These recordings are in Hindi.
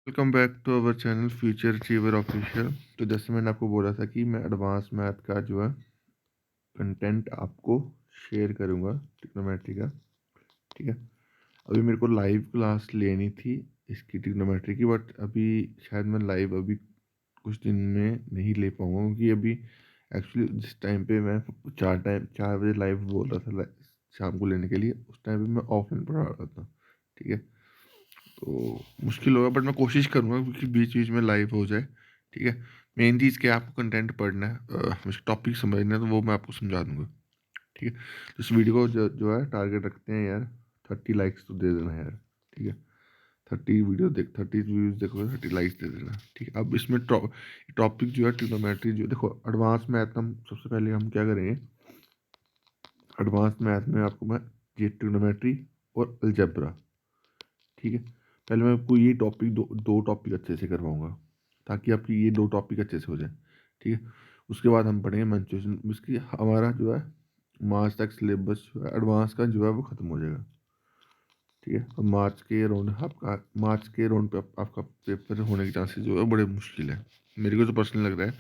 Welcome back to our channel future achiever official. तो जैसे मैंने आपको बोला था कि मैं एडवांस मैथ का जो है कंटेंट आपको शेयर करूंगा, ट्रिग्नोमेट्री का। ठीक है। अभी मेरे को लाइव क्लास लेनी थी इसकी ट्रिग्नोमेट्री की, बट अभी शायद मैं लाइव अभी कुछ दिन में नहीं ले पाऊंगा, क्योंकि अभी एक्चुअली जिस टाइम पे मैं 4 बजे लाइव बोल रहा था शाम को लेने के लिए, उस टाइम पे मैं ऑफलाइन पढ़ा रहा था। ठीक है। तो मुश्किल होगा, बट मैं कोशिश करूँगा क्योंकि बीच बीच में लाइव हो जाए। ठीक है। मेन चीज़ क्या है, आपको कंटेंट पढ़ना है, मुझे टॉपिक समझना है, तो वो मैं आपको समझा दूंगा। ठीक है। तो इस वीडियो को जो है टारगेट रखते हैं यार, 30 लाइक्स तो दे देना यार। ठीक है। 30 व्यूज़ देखो, 30 लाइक्स दे देना। ठीक है। अब इसमें टॉपिक जो है ट्रिग्नोमेट्री, जो देखो एडवांस मैथ, हम सबसे पहले हम क्या करेंगे, एडवांस मैथ में आपको मैं ये ट्रिग्नोमेट्री और अलजेब्रा। ठीक है। पहले मैं आपको ये टॉपिक दो टॉपिक अच्छे से करवाऊंगा, ताकि आपकी ये दो टॉपिक अच्छे से हो जाए। ठीक है। उसके बाद हम पढ़ेंगे मेंस्ट्रुएशन। इसकी हमारा जो है मार्च तक सिलेबस जो है एडवांस का जो है वो ख़त्म हो जाएगा। ठीक है। और मार्च के राउंड पे आपका पेपर होने के चांसेस जो है बड़े मुश्किल है, मेरे को तो पर्सनल लग रहा है।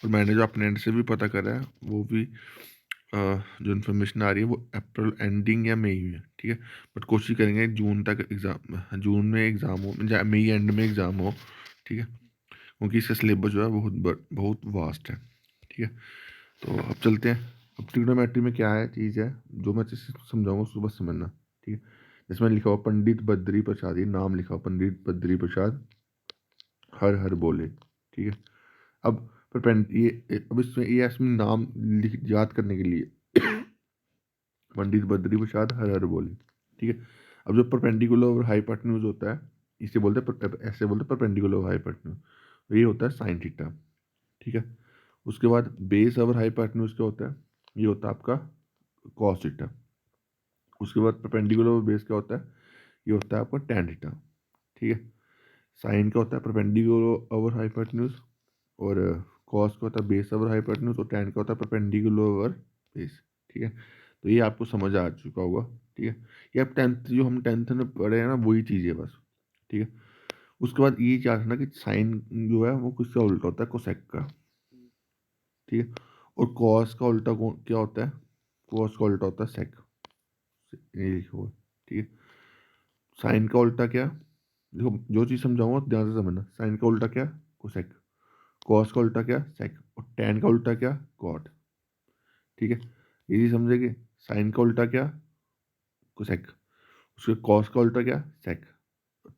और मैंने जो अपने एंड से भी पता करा है, वो भी जो इन्फॉर्मेशन आ रही है वो अप्रैल एंडिंग या मई में। ठीक है। बट कोशिश करेंगे जून तक एग्ज़ाम, जून में एग्ज़ाम हो या मई एंड में एग्ज़ाम हो। ठीक है। क्योंकि इसका सिलेबस जो है बहुत वास्ट है। ठीक है। तो अब चलते हैं। अब ट्रिग्नोमेट्री में क्या है चीज़ है, जो मैं चीज़ समझाऊंगा उसको बस समझना। ठीक है। जिसमें लिखा हुआ पंडित बद्री प्रसाद, ये नाम लिखा हुआ पंडित बद्री प्रसाद, हर हर बोले। ठीक है। अब अब इसमें ये इसमें नाम याद करने के लिए पंडित बद्री प्रसाद हर हर बोले। ठीक है। अब जो परपेंडिकुलर और हाइपोटेन्यूज होता है, इसे बोलते हैं ऐसे बोलते हैं परपेंडिकुलर और हाइपोटेन्यूज, तो ये होता है साइन थीटा। ठीक है। उसके बाद बेस और हाइपोटेन्यूज क्या होता है, ये होता है आपका कॉस थीटा। उसके बाद परपेंडिकुलर और बेस क्या होता है, ये होता है आपका टैन थीटा। ठीक है। साइन क्या होता है, परपेंडिकुलर ओवर हाइपोटेन्यूज, और कॉस का होता है बेस ओवर हाइपोटेन्यूज, और टैन का होता है परपेंडिकुलर ओवर बेस। ठीक है। तो ये आपको समझ आ चुका होगा। ठीक है। ये आप टेंथ, जो हम टेंथ में पढ़े हैं ना, वही चीज़ है बस। ठीक है। उसके बाद ये क्या है ना कि साइन जो है वो किसका उल्टा होता है, कोसेक का। ठीक है। और कॉस का उल्टा क्या होता है, कॉस का उल्टा होता है सेक। ये लिखा हुआ है। ठीक है। साइन का उल्टा क्या, देखो जो चीज़ समझाऊंगा ध्यान से समझना। साइन का उल्टा क्या, कोसेक। कॉस का उल्टा क्या, सेक। और टेन का उल्टा क्या, कॉट। ठीक है। ये चीज़ समझेंगे। साइन का उल्टा क्या, कोसेक। उसके कॉस का उल्टा क्या, सेक।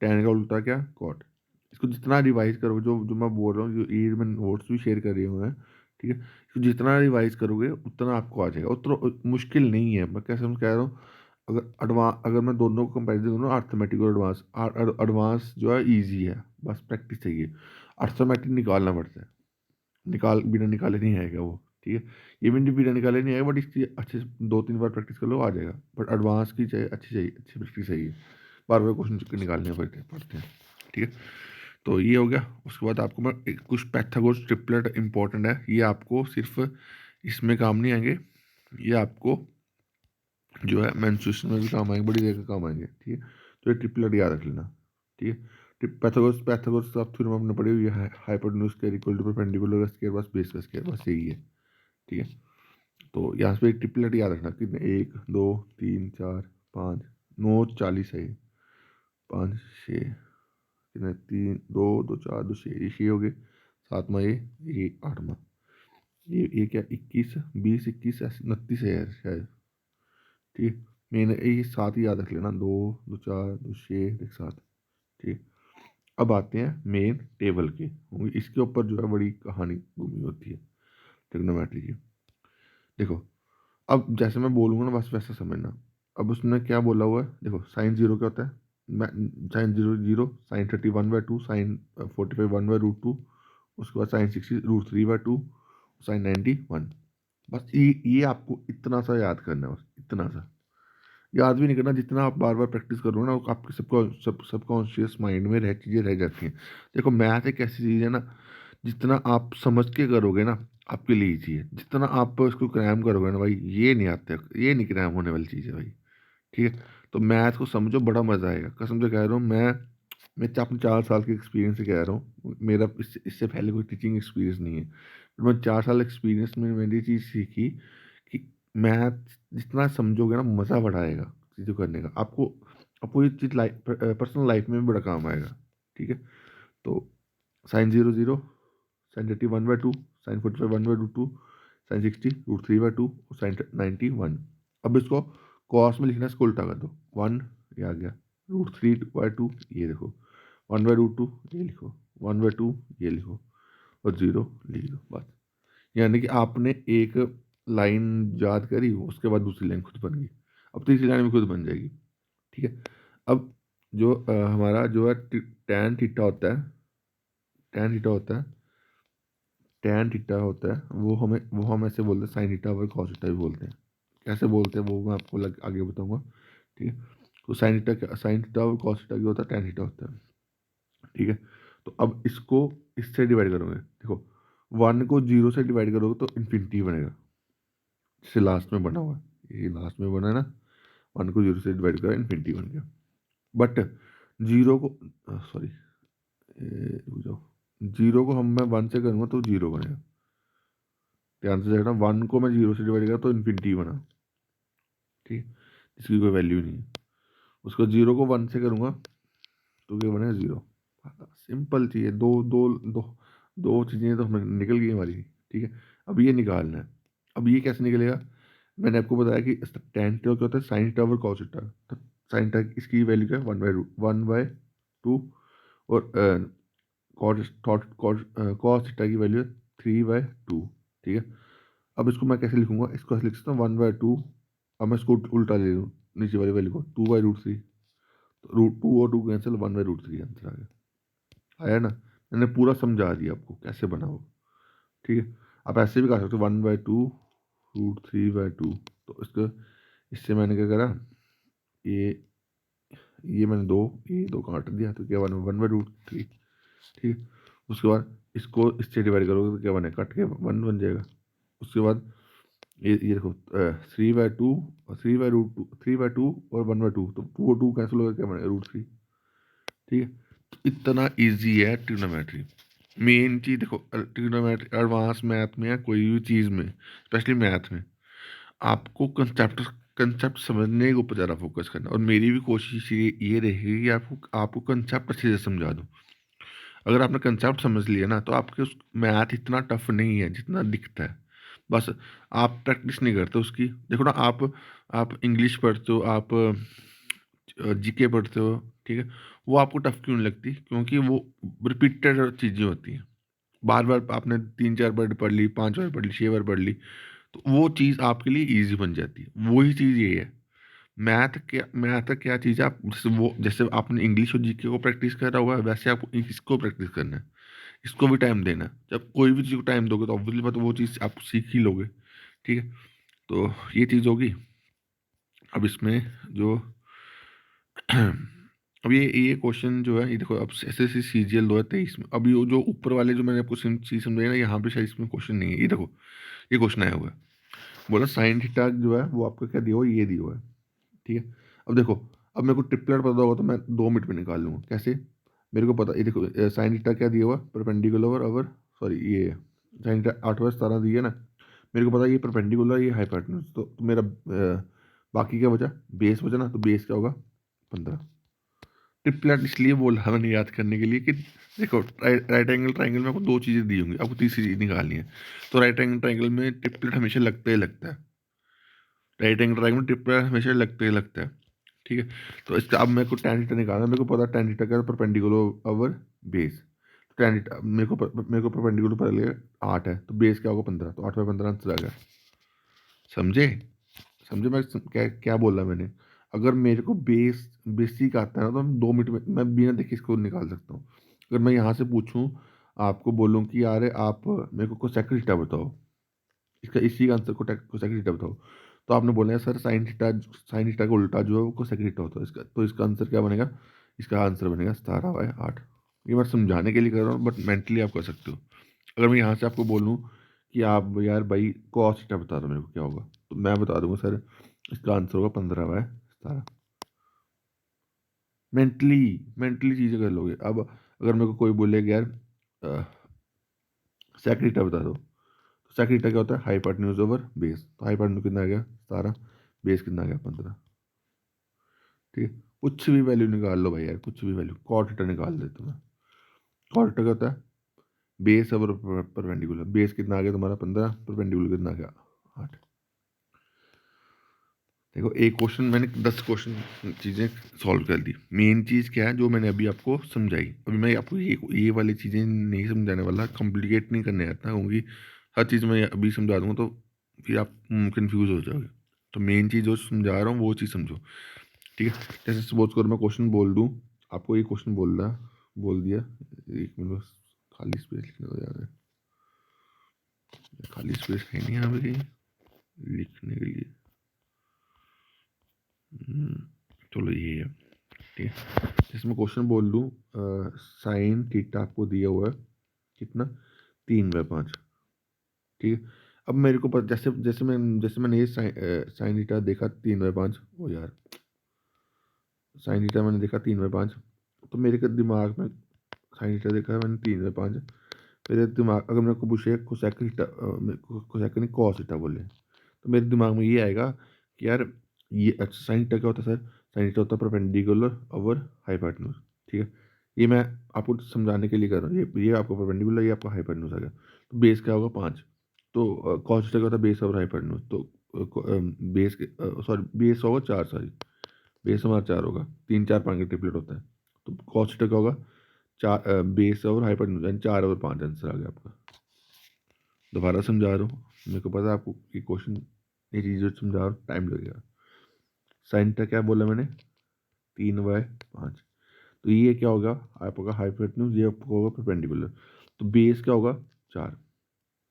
टेन का उल्टा क्या, कॉट। इसको जितना रिवाइज करोगे, जो जो मैं बोल रहा हूँ, जो ये मैं नोट्स भी शेयर कर रही हूँ मैं। ठीक है। इसको जितना रिवाइज करोगे उतना आपको आ जाएगा, उतना मुश्किल नहीं है। मैं कैसे मैं कह रहा हूँ, अगर मैं दोनों को कंपेरिजन करूँ, अर्थमेटिक और एडवांस, एडवांस जो है ईजी है, बस प्रैक्टिस चाहिए। अर्थमेटिक निकालना पड़ता है, बिना निकाले नहीं आएगा वो। ठीक है। ये भी बिना निकाले नहीं आएगा, बट इसकी अच्छे से 2-3 बार प्रैक्टिस कर लो आ जाएगा। बट एडवांस की चाहिए, अच्छी प्रैक्टिस चाहिए, बार बार क्वेश्चन निकालने पड़ते हैं। ठीक है। तो ये हो गया। उसके बाद आपको मैं कुछ पैथागोरस ट्रिपलेट इंपॉर्टेंट है, ये आपको सिर्फ इसमें काम नहीं आएंगे, ये आपको जो है मेंस्ट्रुएशन में भी काम आएंगे, बड़ी जगह काम आएंगे। ठीक है। तो ये ट्रिपलेट याद रख लेना। ठीक है। पैथागोरस आप थ्योरम आपने पढ़ी हुई है, hypotenuse square equal to perpendicular square बस बेस का स्क्वायर, बस यही है। ठीक है। तो यहाँ पे एक ट्रिपलेट याद रखना, कितने, 1 2 3 4 5, 9 40 है ये। 5 6, कितने, 3 2 2 4 2 6, ये 6 हो गए। सातवां ये 8वां, ये क्या, 21 20 21 29 है शायद। ठीक है। मैंने ये 7 ही याद रख लेना, 2 2 4 2 6 1 7। ठीक। अब आते हैं मेन टेबल के, इसके ऊपर जो है बड़ी कहानी घूमी होती है ट्रिग्नोमेट्री की। देखो, अब जैसे मैं बोलूँगा ना बस वैसा समझना। अब उसने क्या बोला हुआ है, देखो साइन जीरो क्या होता है, मैं sine zero zero, sine 30 1/2, sine 45 1/√2, उसके बाद साइन 60 √3/2, साइन 90 1। बस ये आपको इतना सा याद करना है, बस इतना सा। याद भी नहीं करना, जितना आप बार बार प्रैक्टिस करोगे ना, आपके सबकॉन्शियस माइंड में चीज़ें रह जाती हैं। देखो मैथ एक ऐसी चीज़ है ना, जितना आप समझ के करोगे ना, आपके लिए ईजी है। जितना आप इसको क्रैम करोगे ना भाई, ये नहीं आते, ये नहीं क्रैम होने वाली चीज़ है भाई। ठीक है। तो मैथ को समझो, बड़ा मज़ा आएगा, कसम से कह रहा हूँ। मैं मैं अपने 4 साल के एक्सपीरियंस से कह रहा हूँ, मेरा इससे पहले कोई टीचिंग एक्सपीरियंस नहीं है, बट मैं 4 साल एक्सपीरियंस में मैंने ये चीज़ सीखी कि मैथ जितना समझोगे ना मज़ा बड़ा आएगा चीज़ों करने का, आपको ये चीज़ लाइफ पर्सनल लाइफ में भी बड़ा काम आएगा। ठीक है, तो साइन 0 0, साइन 30 1/2, साइन 45 1/2, साइन 60 √3/2 और साइन 90 1। अब इसको कॉस में लिखना है, इसको उल्टा कर दो, 1 ये आ गया, √3/2 ये देखो, 1/√2 ये लिखो, 1/2 ये लिखो और 0 लिख दो बस। यानी कि आपने एक लाइन याद करी, उसके बाद दूसरी लाइन खुद बन गई, अब तीसरी लाइन भी खुद बन जाएगी। ठीक है, अब जो हमारा जो है टैन थीटा होता है, टैन थीटा होता है टैन थीटा होता है, वो हम ऐसे बोलते हैं साइन थीटा और कॉस थीटा भी बोलते हैं। कैसे बोलते हैं वो मैं आपको आगे बताऊंगा। ठीक है, तो साइन थीटा और कॉस थीटा क्या होता है, टैन थीटा होता है। ठीक है, तो अब इसको इससे डिवाइड करोगे, देखो 1 को 0 से डिवाइड करोगे तो इन्फिनिटी बनेगा, जैसे लास्ट में बना हुआ है, ये लास्ट में बना है ना, 1 को 0 से डिवाइड करा इन्फिनिटी बन गया। बट 0 को सॉरी रुक जाओ, 0 को हम मैं 1 से करूँगा तो 0 बनेगा, ध्यान से देखना, 1 को मैं 0 से डिवाइड करा तो इन्फिनिटी बना। ठीक है, इसकी कोई वैल्यू नहीं है। उसको 0 को 1 से करूँगा तो क्या बनेगा, 0। सिंपल चीज़ है, दो दो दो दो चीज़ें तो हमें निकल गई हमारी। ठीक है, अब ये निकालना है। अब ये कैसे निकलेगा, मैंने आपको बताया कि tan थीटा क्या होता है, साइन थीटा और कॉस थीटा। तो साइन थीटा इसकी वैल्यू क्या है, 1/2 और कॉस थीटा की वैल्यू है 3/2। ठीक है, अब इसको मैं कैसे लिखूंगा, इसको ऐसे लिख सकता हूँ 1/2, अब मैं इसको उल्टा ले लूँ नीचे वाली वैल्यू को, 2/√3, तो √2 और 2 कैंसिल, 1/√3 आंसर आ गया। आया ना, मैंने पूरा समझा दिया आपको कैसे बनाओ। ठीक है, आप ऐसे भी कर सकते हो, 1/2 √3/2। तो इसको इससे मैंने क्या करा, ये ये मैंने ये दो काट दिया तो क्या बना, 1/√3। ठीक है, उसके बाद इसको इससे डिवाइड करोगे तो क्या बने, कट के 1 बन जाएगा। उसके बाद ये देखो 3/2 और 3/2 और 1/2, तो 2 कैंसिल होगा, क्या बने, √3। ठीक है, तो इतना इजी है ट्रिग्नोमेट्री। मेन चीज़ देखो, ट्रिग्नोमेट्री एडवांस मैथ में या कोई भी चीज़ में, स्पेशली मैथ में, आपको कंसेप्ट समझने के ऊपर ज़्यादा फोकस करना, और मेरी भी कोशिश ये रहेगी कि आपको कंसेप्ट अच्छे से समझा दूँ। अगर आपने कंसेप्ट समझ लिया ना तो आपके उस मैथ इतना टफ नहीं है जितना दिखता है, बस आप प्रैक्टिस नहीं करते उसकी। देखो ना, आप इंग्लिश पढ़ते हो, आप जीके पढ़ते हो, ठीक है, वो आपको टफ क्यों नहीं लगती, क्योंकि वो रिपीटेड चीज़ें होती हैं, बार बार आपने 3 4 बार पढ़ ली, 5 बार पढ़ ली, 6 बार पढ़ ली, तो वो चीज़ आपके लिए ईजी बन जाती है। वही चीज़ ये है, मैथ क्या चीज़ है, आप जैसे आपने इंग्लिश और जीके को प्रैक्टिस करा हुआ है, वैसे आपको इसको प्रैक्टिस करना है, इसको भी टाइम देना है। जब कोई भी चीज़ को टाइम दोगे तो ऑब्वियसली बात है, वो चीज़ आप सीख ही लोगे। ठीक है, तो ये चीज़ होगी। अब इसमें जो अब ये क्वेश्चन जो है, ये देखो, अब SSC CGL 2023 में, अब ये जो ऊपर वाले जो मैंने आपको चीज़ समझाई ना, यहाँ पे शायद इसमें क्वेश्चन नहीं है। ये देखो, ये क्वेश्चन आया हुआ है, बोला साइन थीटा जो है वो आपका क्या दिया हुआ है, ये दिया हुआ है। ठीक है, अब देखो, अब मेरे को ट्रिपलेट पता होगा तो मैं 2 मिनट में निकाल लूँगा। कैसे, मेरे को पता, ये देखो साइन थीटा क्या दिया हुआ, परपेंडिकुलर ओवर, सॉरी ये साइन थीटा 8/17 दिया ना, मेरे को पता है ये परपेंडिकुलर, ये हाइपोटेन्यूज, तो मेरा बाकी क्या बचा, बेस बचा ना, तो बेस क्या होगा, 15। ट्रिपलेट इसलिए बोला मैंने याद करने के लिए कि देखो, राइट एंगल ट्राइंगल में आपको 2 चीज़ें दी होंगी, आपको तीसरी चीज़ निकालनी है, तो राइट एंगल ट्राइंगल में ट्रिपलेट हमेशा लगता ही लगता है, राइट एंगल ट्राइंगल में ट्रिपलेट हमेशा लगता ही लगता है। ठीक है, तो इसका अब मेरे को tan थीटा निकालना है, मेरे को पता है tan थीटा का perpendicular over base, tan theta मेरे को परपेंडिकुलर पता लगा 8 है, तो बेस क्या होगा, 15, तो 8/15 आंसर आ गया। समझे, समझे मैं क्या क्या बोला मैंने। अगर मेरे को बेसिक आता है ना, तो मैं 2 मिनट में मैं बिना देखे इसको निकाल सकता हूँ। अगर मैं यहाँ से पूछूँ, आपको बोलूँ कि यार आप मेरे को कोसेक थीटा बताओ, इसका इसी का आंसर कोसेक थीटा बताओ, तो आपने बोला है सर साइन थीटा का उल्टा जो है वो कोसेक थीटा होता है, इसका आंसर क्या बनेगा, इसका आंसर बनेगा 17/8। ये मैं समझाने के लिए कर रहा हूँ, बट मेंटली आप कर सकते हो। अगर मैं यहाँ से आपको बोलूँ कि आप यार भाई कॉस थीटा बता दो मेरे को क्या होगा, तो मैं बता दूंगा सर इसका आंसर होगा 15/17। मेंटली चीज़ें कर लोगे। अब अगर मेरे को कोई बोलेगा यार सेक ईटा बता दो, तो सेक ईटा क्या होता है, हाइपोटेन्यूज ओवर बेस। तो हाइपोटेन्यूज कितना आ गया 17, बेस कितना आ गया 15। ठीक है, कुछ भी वैल्यू निकाल लो भाई यार, कुछ भी वैल्यू, कॉट ईटा निकाल देते हो। कॉट ईटा क्या होता है, बेस ओवर परपेंडिकुलर। बेस कितना आ गया तुम्हारा 15, परपेंडिकुलर कितना आ गया 8। देखो एक क्वेश्चन मैंने 10 क्वेश्चन चीज़ें सॉल्व कर दी। मेन चीज़ क्या है जो मैंने अभी आपको समझाई, अभी मैं आपको ये वाली चीज़ें नहीं समझाने वाला, कॉम्प्लिकेट नहीं करने आता, क्योंकि हर चीज़ मैं अभी समझा दूंगा तो फिर आप कंफ्यूज हो जाओगे। तो मेन चीज़ जो समझा रहा हूँ वो चीज़ समझो। ठीक है, जैसे सपोज करो मैं क्वेश्चन बोल दूँ, आपको ये क्वेश्चन बोल दिया। एक मिनट बस, खाली स्पेस लिखने को जा रहा है, खाली स्पेस है नहीं यहाँ पे कहीं लिखने के लिए। चलो ये है। ठीक है, इसमें क्वेश्चन बोल दूँ, साइन थीटा आपको दिया हुआ है कितना, 3/5। ठीक है, अब मेरे को पता, जैसे मैंने ये साइन थीटा देखा 3/5, ओ यार साइन थीटा मैंने देखा 3/5, तो मेरे के दिमाग में साइन थीटा देखा है मैंने 3/5, मेरे दिमाग, अगर मेरे को पूछे कोसेक थीटा, कोसेक नहीं कॉस थीटा बोले, तो मेरे दिमाग में ये आएगा कि यार ये अच्छा साइन थीटा क्या होता है सर, साइन थीटा होता है परपेंडिकुलर ओवर हाइपोटेन्यूज। ठीक है, ये मैं आपको समझाने के लिए कर रहा हूँ, ये आपको परपेंडिकुलर, ये आपका हाइपोटेन्यूज आ गया। तो बेस क्या होगा 5, तो कॉस थीटा क्या होता है बेस ओवर हाइपोटेन्यूज, तो बेस सॉरी बेस होगा 4, सॉरी बेस हमारा 4 होगा, 3 4 5 का ट्रिपलेट होता है। तो कॉस थीटा क्या होगा 4, बेस ओवर हाइपोटेन्यूज यानी 4/5 आंसर आ गया आपका। दोबारा समझा रहा हूँ, मेरे को पता है आपको ये क्वेश्चन, ये चीज़ जो समझा रहा हूँ टाइम लगेगा। साइन का क्या बोला मैंने 3/5, तो ये क्या होगा आपका हाइपोटेन्यूज, ये आपका होगा परपेंडिकुलर, तो बेस क्या होगा 4।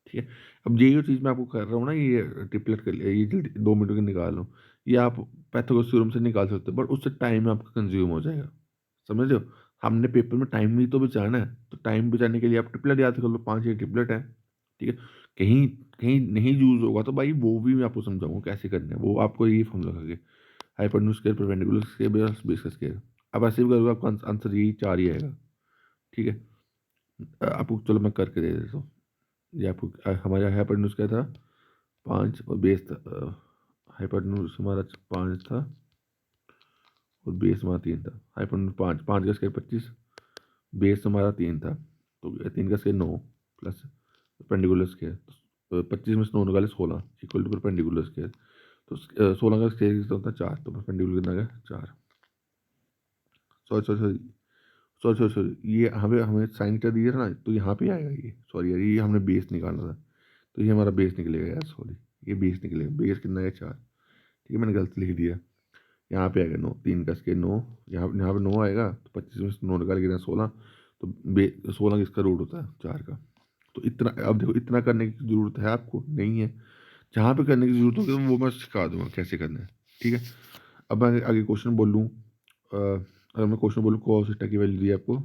ठीक है, अब ये जो चीज़ मैं आपको कर रहा हूँ ना, ये ट्रिपलेट कर लिया, ये जल्दी 2 मिनट के निकाल लो, ये आप पैथागोरस थ्योरम से निकाल सकते हो, बट उससे टाइम आपका कंज्यूम हो जाएगा। समझ रहे हो, हमने पेपर में टाइम भी तो बचाना है, तो टाइम बचाने के लिए आप ट्रिपलेट याद कर लो, 5 ये ट्रिपलेट है। ठीक है, कहीं कहीं नहीं यूज होगा तो भाई वो भी मैं आपको समझाऊंगा कैसे करना है, वो आपको ये फॉर्मूला करके, hypotenuse square perpendicular square base का स्क्वायर। अब ऐसे भी करोगे आपका आंसर यही 4 ही आएगा। ठीक है, आपको चलो मैं करके दे देता हूँ। ये आपको हमारा हाइपोटेन्यूज क्या था 5, और बेस था हाइपोटेन्यूज हमारा 5 था, और बेस हमारा 3 था। हाइपोटेन्यूज 5, 5 का स्क्वायर 25, बेस हमारा 3 था, तो 3 का स्क्वायर 9 प्लस परपेंडिकुलर स्क्वायर, तो 25 में से 9 निकाले 16 इक्वल टू परपेंडिकुलर स्क्वायर। तो 16 का स्क्वायर कितना होता है 4, तो परपेंडिकुलर कितना आ गया 4। Sorry sorry sorry sorry sorry sorry, ये हमें हमें साइन थीटा दिया था ना, तो यहाँ पे आएगा ये, सॉरी यार ये हमने बेस निकालना था, तो ये हमारा बेस निकलेगा यार, सॉरी ये बेस निकलेगा, बेस कितना है 4। ठीक है, मैंने गलत लिख दिया, यहाँ पे आएगा 9, 3 का स्क्वायर 9, यहाँ पे 9 आएगा, तो 25 में से 9 निकाल के 16, तो 16 किसका रूट होता है 4 का। तो इतना, अब देखो इतना करने की जरूरत है आपको नहीं है, जहाँ पे करने की जरूरत होगी वो मैं सिखा दूंगा कैसे करना है। ठीक है, अब मैं आगे क्वेश्चन बोलूँ, अगर मैं क्वेश्चन बोलूँ cos थीटा की वैल्यू दी आपको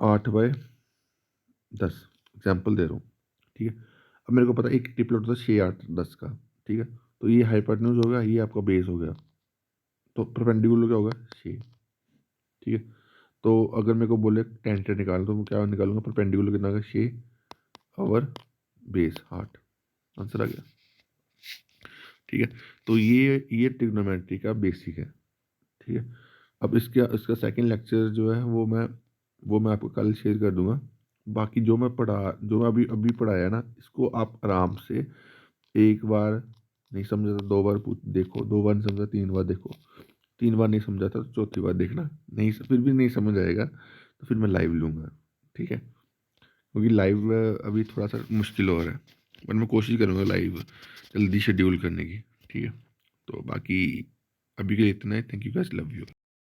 8/10, एग्जाम्पल दे रहा हूँ। ठीक है, अब मेरे को पता है एक ट्रिपलेट होता है 6 8 10 का। ठीक है, तो ये हाइपोटेन्यूज हो गया, ये आपका बेस हो गया, तो परपेंडिकुलर क्या होगा 6। ठीक है, तो अगर मेरे को बोले टेन थीटा निकालना, तो मैं क्या निकालूंगा परपेंडिकुलर कितना होगा 6 और बेस 8, आंसर आ गया। ठीक है, तो ये ट्रिग्नोमेट्री का बेसिक है। ठीक है, अब इसका इसका सेकंड लेक्चर जो है वो मैं आपको कल शेयर कर दूंगा। बाकी जो मैं अभी अभी पढ़ाया ना, इसको आप आराम से एक बार नहीं समझा तो 2 बार पूछ देखो, 2 बार नहीं समझा 3 बार देखो, 3 बार नहीं समझा तो चौथी बार देखना, नहीं फिर भी नहीं समझ आएगा तो फिर मैं लाइव लूँगा। ठीक है, क्योंकि लाइव अभी थोड़ा सा मुश्किल हो रहा है, पर मैं कोशिश करूँगा लाइव जल्दी शेड्यूल करने की। ठीक है, तो बाकी अभी के लिए इतना है, thank you guys, love you.